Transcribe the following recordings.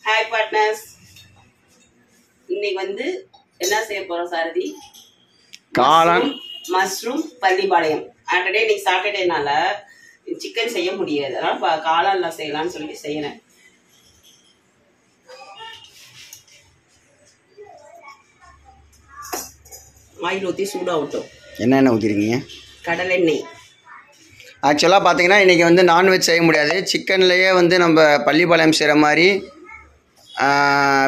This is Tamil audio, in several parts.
ஹாய் பார்ட்னர்ஸ், இன்னைக்கு வந்து என்ன செய்ய போறோம் சாரதி? காளான் மஷ்ரூம் பள்ளிப்பாளையம். ஆல்ரெடி இன்னைக்கு சாட்டர்டேனால சிக்கன் செய்ய முடியாது, அதனால காளான்ல செய்யலாம்னு சொல்லி செய்யறேன். ஆயில் ஊற்றி சூடாகட்டும். என்னென்ன ஊற்றிருக்கீங்க? கடலெண்ணெய். ஆக்சுவலாக பார்த்தீங்கன்னா இன்றைக்கி வந்து நான்வெஜ் செய்ய முடியாது. சிக்கன்லேயே வந்து நம்ம பள்ளிப்பாளையம் செய்கிற மாதிரி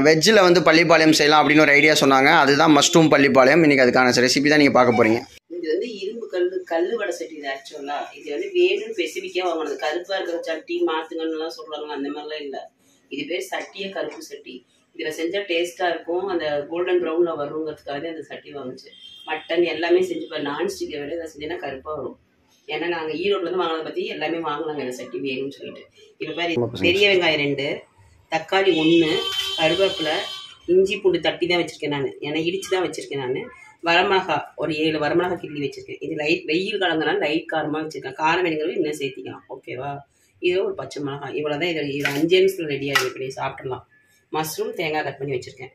வெஜ்ஜில் வந்து பள்ளிப்பாளையம் செய்யலாம் அப்படின்னு ஒரு ஐடியா சொன்னாங்க. அதுதான் மஷ்ரூம் பள்ளிப்பாளையம். இன்றைக்கி அதுக்கான ரெசிபி தான் நீங்கள் பார்க்க போகிறீங்க. இது வந்து இரும்பு கல் வடை சட்டி. இது ஆக்சுவலாக இது வந்து வேணும்னு ஸ்பெசிஃபிக்காக வாங்கினது. கருப்பாக இருக்கிற சட்டி மாற்றுங்கன்னுலாம் சொல்கிறாங்க, அந்த மாதிரிலாம் இல்லை. இது பேர் சட்டியே கருப்பு சட்டி. இதில் செஞ்சால் டேஸ்ட்டாக இருக்கும், அந்த கோல்டன் ப்ரௌனில் வருங்கிறதுக்காக அந்த சட்டி வாங்குச்சு. மட்டன் எல்லாமே செஞ்சுப்பேன். நான்ஸ்டிக்கை விட இதை செஞ்சேன்னா கருப்பாக வரும். ஏன்னா நாங்கள் ஈரோட்லேருந்து வாங்கினதை பற்றி எல்லாமே வாங்கினாங்க இந்த சட்டி வேணும்னு சொல்லிட்டு. இப்போ பாரு, பெரிய வெங்காயம் 2, தக்காளி 1, கருவேப்பிலை, இஞ்சி பூண்டு தட்டி தான் வச்சுருக்கேன் நான், ஏன்னா இடித்து தான் வச்சுருக்கேன் நான். வரமிளகா ஒரு 7 வரமிளகா கிள்ளி வச்சுருக்கேன். இது வெயில் காலங்கனால லைட் காரமாக வச்சுருக்கேன். காரம் வேணுங்கிறது இன்னும் சேர்த்திக்கலாம், ஓகேவா? இது ஒரு பச்சை மிளகாய். இவ்வளோ தான். இது 5 நிமிஷத்தில் ரெடியாக இப்படி சாப்பிட்றலாம். மஷ்ரூம் தேங்காய் கட் பண்ணி வச்சுருக்கேன்.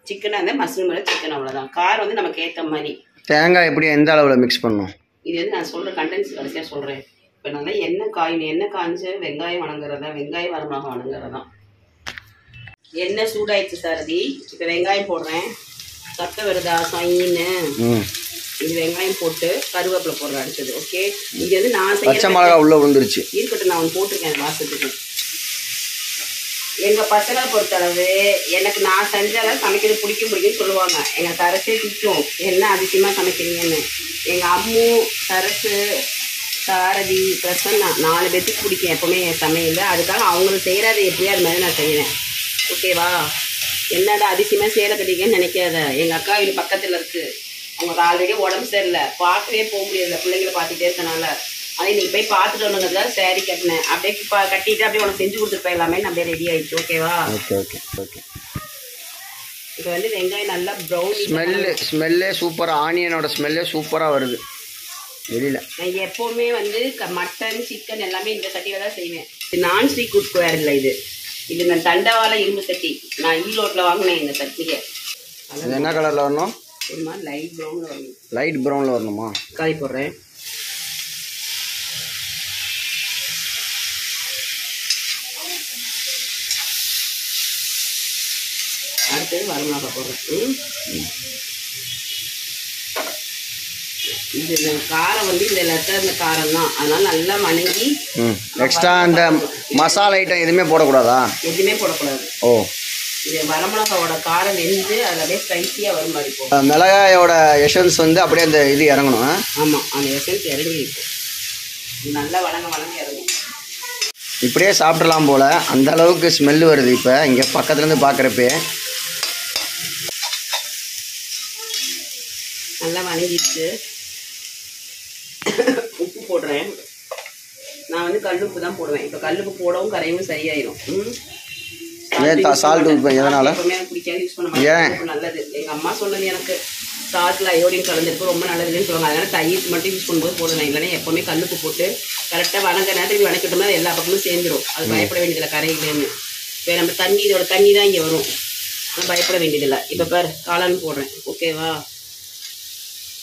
சிக்கனாக இருந்தால் மஷ்ரூம் இல்லை, சிக்கன் அவ்வளோதான். காரம் வந்து நமக்கு ஏற்ற மாதிரி. தேங்காய் எப்படி எந்த அளவில் மிக்ஸ் பண்ணணும்? இது வந்து நான் சொல்கிற கண்டென்ட்ஸ் கடைசியாக சொல்கிறேன். இப்போ நல்லா எண்ணெய் காய்ஞ்ச வெங்காயம் வணங்குறதா, வெங்காயம் வரமிளகா வணங்குறதான். எண்ணெய் சூடாயிடுச்சு சாரதி. இப்போ வெங்காயம் போடுறேன். சட்டை வருதா சைன்னு? இது வெங்காயம் போட்டு கருவேப்பிலை போடுறேன் அடுத்தது. ஓகே, இது வந்து நான் பச்சை மிளகா உள்ள விழுந்துருச்சு. இருக்கட்டும், நான் ஒன்று போட்டிருக்கேன் வாசத்துக்கு. எங்கள் பசங்களை பொறுத்தளவு எனக்கு நான் செஞ்சாலும் சமைக்கிறது பிடிக்கும்னு சொல்லுவாங்க. எங்கள் சரசே திட்டும், என்ன அதிசயமாக சமைக்கிறீங்கன்னு. எங்கள் அம்மு, சரசு, சாரதி, பிரசன்னா 4 பேர்த்துக்கு பிடிக்கும் எப்போவுமே என் சமையல். அதுக்காக அவங்களுக்கு செய்கிறது எப்படியோ அது மாதிரி நான் செய்வேன், ஓகேவா? என்னடா அதிசயமாக சேலை கட்டிக்கன்னு நினைக்காத. எங்கள் அக்கா வீடு பக்கத்தில் இருக்குது. அவங்களுக்கு ஆல்ரெடி உடம்பு சரியில்லை, பார்க்கவே போக முடியாது பிள்ளைங்களை பார்த்துட்டே இருக்கனால. அதே நீங்கள் போய் பார்த்துட்டு வரணுங்கிறதுக்காக சேரீ கட்டினேன். அப்படியே கட்டிட்டு அப்படியே உனக்கு செஞ்சு கொடுத்துருப்பேன். எல்லாமே அப்படியே ரெடி ஆகிடுச்சு, ஓகேவா? Okay okay okay. இப்போ வந்து வெங்காயம் நல்லா ப்ரௌன் ஸ்மெல்லே சூப்பராக, ஆனியனோட ஸ்மெல்லே சூப்பராக வருது வெளியில். நான் எப்போவுமே வந்து மட்டன் சிக்கன் எல்லாமே இந்த சட்டியில் தான் செய்வேன். இது நான்ஸ்டிக் குக்வேர் இல்லை, இது நான் தண்டவாள இரும்பு சட்டி. நான் ஈரோட்டில் வாங்கினேன் இந்த சட்டியை. அது என்ன கலரில் வரணும்? ஒரு மாதிரி லைட் ப்ரௌனில் வரணும். லைட் ப்ரௌனில் வரணுமா? காய் போடுறேன். அடுத்தது வரமிளகா போடுறேன். இது காரம் வந்து இந்த லெட்டர் காரம் தான், அதனால நல்லா வணங்கி. எக்ஸ்ட்ரா அந்த மசாலா ஐட்டம் எதுவுமே போடக்கூடாதா? எதுவுமே போடக்கூடாது. ஓ, இது வரமிளகாவோட காரம் வெந்து அது அப்படியே ஸ்பைசியாக வரும் மாதிரி இருக்கும். மிளகாயோட எசன்ஸ் வந்து அப்படியே அந்த இது இறங்கணும். ஆமாம், அந்த எசன்ஸ் இறங்கி இருக்கும். நல்லா வணங்க இறங்கும். இப்படியே சாப்பிடலாம் போல், அந்த அளவுக்கு ஸ்மெல் வருது. இப்போ இங்கே பக்கத்துலேருந்து பார்க்குறப்பே நல்லா வணங்கிடுச்சு. உப்பு போடுறேன். நான் வந்து கல்லுப்பு தான் போடுவேன். இப்போ கல்லுப்பு போடவும் கரையும் சரியாயிடும். சால்ட் உப்பு எதனால்? பிடிக்காது, யூஸ் பண்ண மாட்டேன். நல்லது, எங்கள் அம்மா சொன்னது எனக்கு. சால்ட்டில் அயோடின் கலந்துருக்கு, ரொம்ப நல்லதுன்னு சொல்லுவாங்க. அதனால் தயிர் மட்டும் யூஸ் பண்ணும்போது போடுவேன். இல்லைன்னா எப்போவுமே கல்லுப்பு போட்டு கரெக்டாக வணங்க நேரத்துக்கு வணக்கிட்டோம்னா எல்லா பக்கமும் சேர்ந்துடும். அது பயப்பட வேண்டியதில்லை கரையிலேன்னு. இப்போ நம்ம தண்ணி, இதோட தண்ணி தான் இங்கே வரும், பயப்பட வேண்டியதில்லை. இப்போ பாரு, காளான் போடுறேன், ஓகேவா?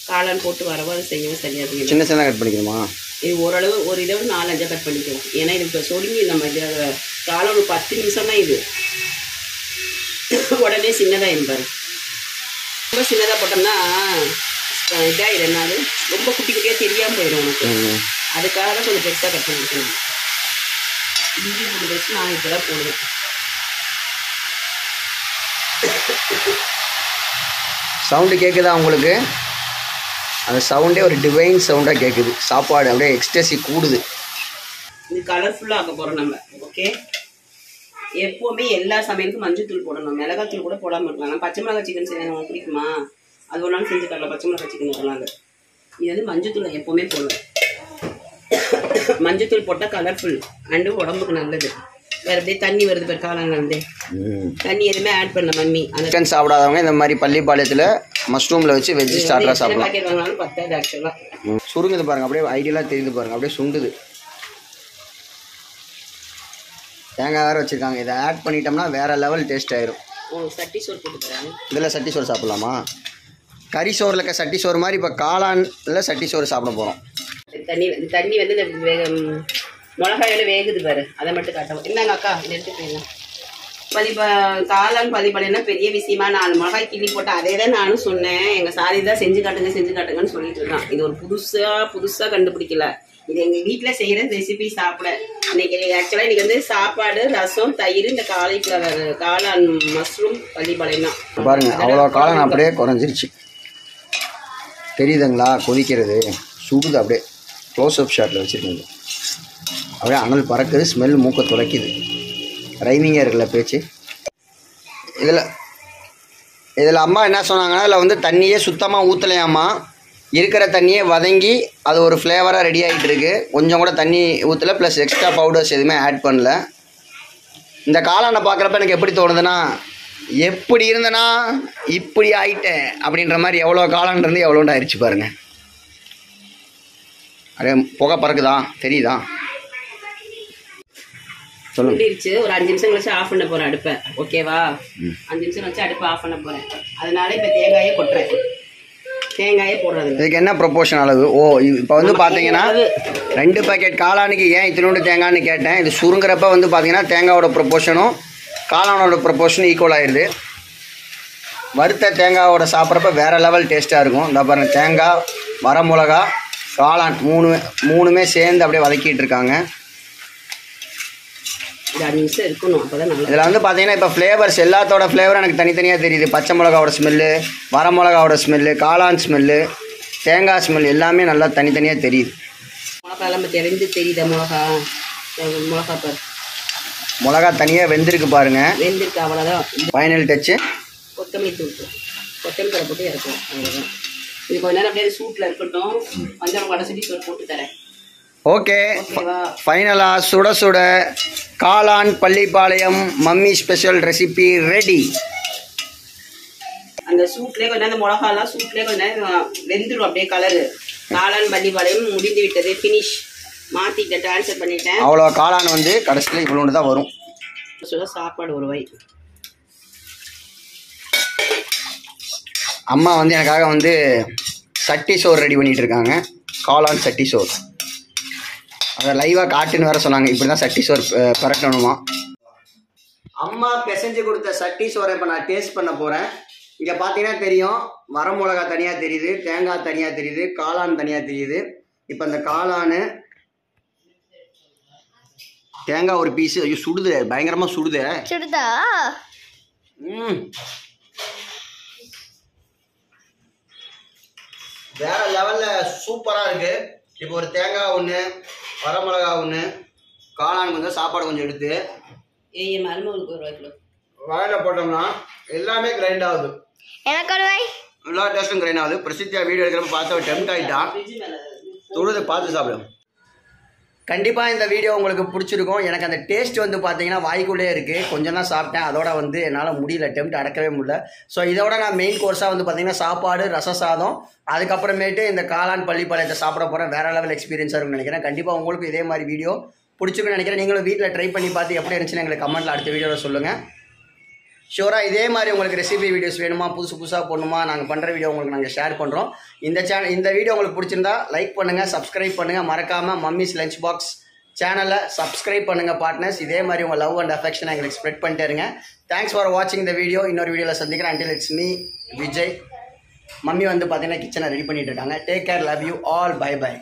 காளான் போட்டு வரவா அது செய்யவும் சரியாக. சின்ன சின்ன கட் பண்ணிக்கணுமா? இது ஓரளவு ஒரு இதை 4-5 கட் பண்ணிக்கலாம். ஏன்னா இது இப்போ சொருங்கி நம்ம இதில் காளான் ஒரு 10 நிமிஷம் தான். இது உடனே சின்னதாக இருப்பார். ரொம்ப சின்னதாக போட்டோம்னா இதாகிடும். என்னாலும் ரொம்ப குட்டி குட்டியாக தெரியாமல் போயிடும் உனக்கு. அதுக்காக தான் கொஞ்சம் பெருசாக கட் பண்ணிக்கணும். இஞ்சி பூண்டு வச்சு நான் இப்போ தான் போடுவேன். சவுண்டு கேட்குதா உங்களுக்கு? அந்த சவுண்டே ஒரு டிவைன் சவுண்டாக கேட்குது. சாப்பாடு அப்படியே எக்ஸ்டசி கூடுது. இது கலர்ஃபுல்லாக ஆக்க போகிறோம் நம்ம, ஓகே? எப்போவுமே எல்லா சமையலுக்கும் மஞ்சள் தூள் போடணும், மிளகாத்தூள் கூட போடாமல் இருக்கலாம். நான் பச்சை மிளகா சிக்கன் செய்ய உங்களுக்கு பிடிக்குமா? அது ஒரு நாள் செஞ்சு தரலாம், பச்சை மிளகா சிக்கன் ஒரு நாள். இது வந்து மஞ்சள் தூள் எப்போவுமே போடுவேன். மஞ்சள் தூள் போட்டால் கலர்ஃபுல் அண்டு உடம்புக்கு நல்லது. வேறு அப்படியே தண்ணி வருது பேர் காளான்ல வந்து தண்ணி எதுவுமே ஆட் பண்ண மம்மி. அந்த சிக்கன் சாப்பிடாதவங்க இந்த மாதிரி பள்ளிப்பாளையத்தில் மஷ்ரூமில் வச்சு வெஜ் ஸ்டார்டராக சாப்பிடலாம். பாக்கெட் வாங்கினாலும் 10 ஆக்சுவலாக. சுருங்குது பாருங்கள், அப்படியே ஐடியெல்லாம் தெரியுது பாருங்கள், அப்படியே சுண்டுது. தேங்காய் வேறு வச்சுருக்காங்க. இதை ஆட் பண்ணிட்டோம்னா வேறு லெவல் டேஸ்ட் ஆயிரும். சட்டி சோறு போட்டு தரேன். இதில் சட்டி சோறு சாப்பிட்லாமா? கறி சோறில் இருக்க சட்டி சோறு மாதிரி இப்போ காளானில் சட்டி சோறு சாப்பிட போகிறோம். தண்ணி வந்து இந்த மிளகாயோட வேகுது பாரு, அதை மட்டும் காட்டவும். என்னங்க அக்கா இதை எடுத்து போயிடலாம். காளான் பதிப்படைனா பெரிய விஷயமா 4 மிளகாய் கிள்ளி போட்டேன். அதே தான் நானும் சொன்னேன். எங்கள் சாரி தான் செஞ்சு காட்டுங்கன்னு சொல்லிட்டு இருக்கான். இது ஒரு புதுசாக கண்டுபிடிக்கல. இது எங்கள் வீட்டில் செய்கிற ரெசிபி சாப்பிட. இன்னைக்கு ஆக்சுவலாக இன்னைக்கு வந்து சாப்பாடு, ரசம், தயிர், இந்த காலிஃப்ளவர் காளான் மஷ்ரூம் பள்ளிப்பாளையம் தான். பாருங்க, அவ்வளோ காளான் அப்படியே குறைஞ்சிருச்சு. தெரியுதுங்களா? கொதிக்கிறது சுடுது. அப்படியே க்ளோஸ் அப் ஷாட்டில் வச்சுருக்கீங்க. அப்படியே அனல் பறக்குது, ஸ்மெல் மூக்க துளைக்குது. ரைமிங்காக இருக்குல்ல பேச்சு. இதில் அம்மா என்ன சொன்னாங்கன்னா, இதில் வந்து தண்ணியே சுத்தமாக ஊற்றலையாம்மா. இருக்கிற தண்ணியே வதங்கி அது ஒரு ஃப்ளேவராக ரெடி ஆகிட்டு இருக்கு. கொஞ்சம் கூட தண்ணி ஊற்றலை, ப்ளஸ் எக்ஸ்ட்ரா பவுடர்ஸ் எதுவுமே ஆட் பண்ணல. இந்த காளானை பார்க்குறப்ப எனக்கு எப்படி தோணுதுன்னா, எப்படி இருந்தனா இப்படி ஆயிட்டேன் அப்படின்ற மாதிரி. எவ்வளோ காளான் இருந்து எவ்வளோண்டு ஆயிடுச்சு பாருங்கள். அப்படியே புகை பறக்குதா, தெரியுதா? சொல்லிடுச்சு. ஒரு 5 நிமிஷம் கழிச்சு ஆஃப் பண்ண போகிறேன் அடுப்பை. ஓகேவா? 5 நிமிஷம் கழிச்சு அடுப்பை ஆஃப் பண்ண போகிறேன். அதனால இப்போ தேங்காயே கொட்டுறேன். தேங்காயே போடுறது. இதுக்கு என்ன ப்ரொப்போர்ஷன் அளவு? இப்போ வந்து பார்த்தீங்கன்னா 2 பாக்கெட் காளானுக்கு ஏன் இத்தினோண்டு தேங்காய்னு கேட்டேன். இது சுருங்குறப்ப வந்து பார்த்தீங்கன்னா தேங்காயோட ப்ரொப்போர்ஷனும் காளானோட ப்ரொப்போர்ஷனும் ஈக்குவல் ஆயிடுது. வறுத்த தேங்காயோட சாப்பிட்றப்ப வேறு லெவல் டேஸ்ட்டாக இருக்கும். இந்த பாருங்கள், தேங்காய், வரமிளகா, காளான் மூணுமே சேர்ந்து அப்படியே வதக்கிட்டு இருக்காங்க. 5 நிமிஷம் இருக்கணும், அப்போதான் நல்லா. இதில் வந்து பார்த்தீங்கன்னா இப்போ ஃப்ளேவர்ஸ் எல்லாத்தோட ஃப்ளேவரும் எனக்கு தனித்தனியாக தெரியுது. பச்சை மிளகாவோட ஸ்மெல்லு, வரமிளகாவோட ஸ்மெல்லு, காளான் ஸ்மெல்லு, தேங்காய் ஸ்மெல் எல்லாமே நல்லா தனித்தனியாக தெரியுது. மிளகா எல்லாம் தெரியுதா? மிளகா பாரு, மிளகா தனியாக வெந்திருக்கு பாருங்க. வெந்திருக்கு, அவ்வளோதான். ஃபைனல் டச்சு கொத்தமல்லி தலை போட்டு இறக்கும். அவ்வளோதான். இது கொஞ்ச நேரம் அப்படியே சூட்டில் இருக்கட்டும். கொஞ்சம் வடசட்டி சோறு போட்டு தரேன். ஓகே, ஃபைனலாக சுட சுட காளான் Pallipalayam mummy special recipe ready. அந்த சூட்லேயே கொஞ்சம் அந்த மிளகாலாம் சூட்லேயே கொஞ்சம் வெந்துடும். அப்படியே கலரு. காளான் பள்ளிப்பாளையம் முடிந்து விட்டது. ஃபினிஷ். மாற்றிட்டேன், ட்ரான்ஸ்ஃபர் பண்ணிட்டேன். அவ்வளோ காளான் வந்து கடைசியில் இவ்வளோண்டு தான் வரும். சாப்பாடு ஒரு வை. அம்மா வந்து எனக்காக வந்து சட்டி சோறு ரெடி பண்ணிகிட்டு இருக்காங்க. காளான் சட்டி சோறு. அதை லைவாக காட்டுன்னு வேறு சொன்னாங்க. இப்படி தான் சட்டி சோறு பரட்டணுமா. அம்மா பிசைஞ்சு கொடுத்த சட்டி சோறை இப்போ நான் டேஸ்ட் பண்ண போகிறேன். இங்கே பார்த்தீங்கன்னா தெரியும், வரமிளகா தனியாக தெரியுது, தேங்காய் தனியாக தெரியுது, காளான் தனியாக தெரியுது. இப்போ இந்த காளான், தேங்காய் ஒரு பீஸு. ஐயோ சுடுது, பயங்கரமாக சுடுது. சுடுதா? வேற லெவலில் சூப்பராக இருக்குது. இப்போ ஒரு தேங்காய் ஒன்று, வரமிளகா ஒன்று, காளான் கொஞ்சம், சாப்பாடு கொஞ்சம் எடுத்து மருமகளுக்கு ஒரு வாய்ப்பு வாயில் போட்டோம்னா எல்லாமே கிரைண்ட் ஆகுது. எனக்கு ஒரு வாய். எல்லா டேஸ்ட்டும் கிரைண்ட் ஆகுது. பிரசித்தியா வீடியோ எடுக்கிறப்ப பார்த்து டெம்ட் ஆகிட்டான். தொழுது பார்த்து சாப்பிடும். கண்டிப்பாக இந்த வீடியோ உங்களுக்கு பிடிச்சிருக்கும். எனக்கு அந்த டேஸ்ட் வந்து பார்த்தீங்கன்னா வாய்க்குள்ளே இருக்குது. கொஞ்சம் தான் சாப்பிட்டேன், அதோட வந்து என்னால் முடியல, டெம்ட் அடக்கவே முடியல. ஸோ இதோட நான் மெயின் கோர்ஸாக வந்து பார்த்தீங்கன்னா சாப்பாடு, ரச சாதம், அதுக்கப்புறமேட்டு இந்த காளான் பள்ளிப்பாளையத்தை சாப்பிட போகிறேன். வேறு லெவல் எக்ஸ்பீரியன்ஸாக இருக்கும்னு நினைக்கிறேன். கண்டிப்பாக உங்களுக்கு இதே மாதிரி வீடியோ பிடிச்சிருக்குன்னு நினைக்கிறேன். நீங்களும் வீட்டில் ட்ரை பண்ணி பார்த்து எப்படி இருந்துச்சுன்னு எங்களுக்கு கமெண்ட்டில் அடுத்த வீடியோவில் சொல்லுங்கள். ஷூராக இதே மாதிரி உங்களுக்கு ரெசிபி வீடியோஸ் வேணுமா, புதுசாக போடணுமா, நாங்கள் பண்ணுற வீடியோ உங்களுக்கு நாங்கள் ஷேர் பண்ணுறோம். இந்த வீடியோ உங்களுக்கு பிடிச்சிருந்தா லைக் பண்ணுங்கள், சப்ஸ்கிரைப் பண்ணுங்கள். மறக்காமல் மம்மிஸ் லஞ்ச் பாக்ஸ் சேனலை சப்ஸ்கிரைப் பண்ணுங்கள் பார்ட்னர்ஸ். இதே மாதிரி உங்கள் லவ் அண்ட் அஃபெக்ஷனை எங்களுக்கு ஸ்ப்ரெட் பண்ணிட்டே இருங்க. தேங்க்ஸ் ஃபார் வாட்சிங் இந்த வீடியோ. இன்னொரு வீடியோவில் சந்திக்கிறேன். Until it's me Vijay. Mummy வந்து பார்த்தீங்கன்னா கிச்சனை ரெடி பண்ணிட்டு இருக்காங்க. Take care, love you all, bye by.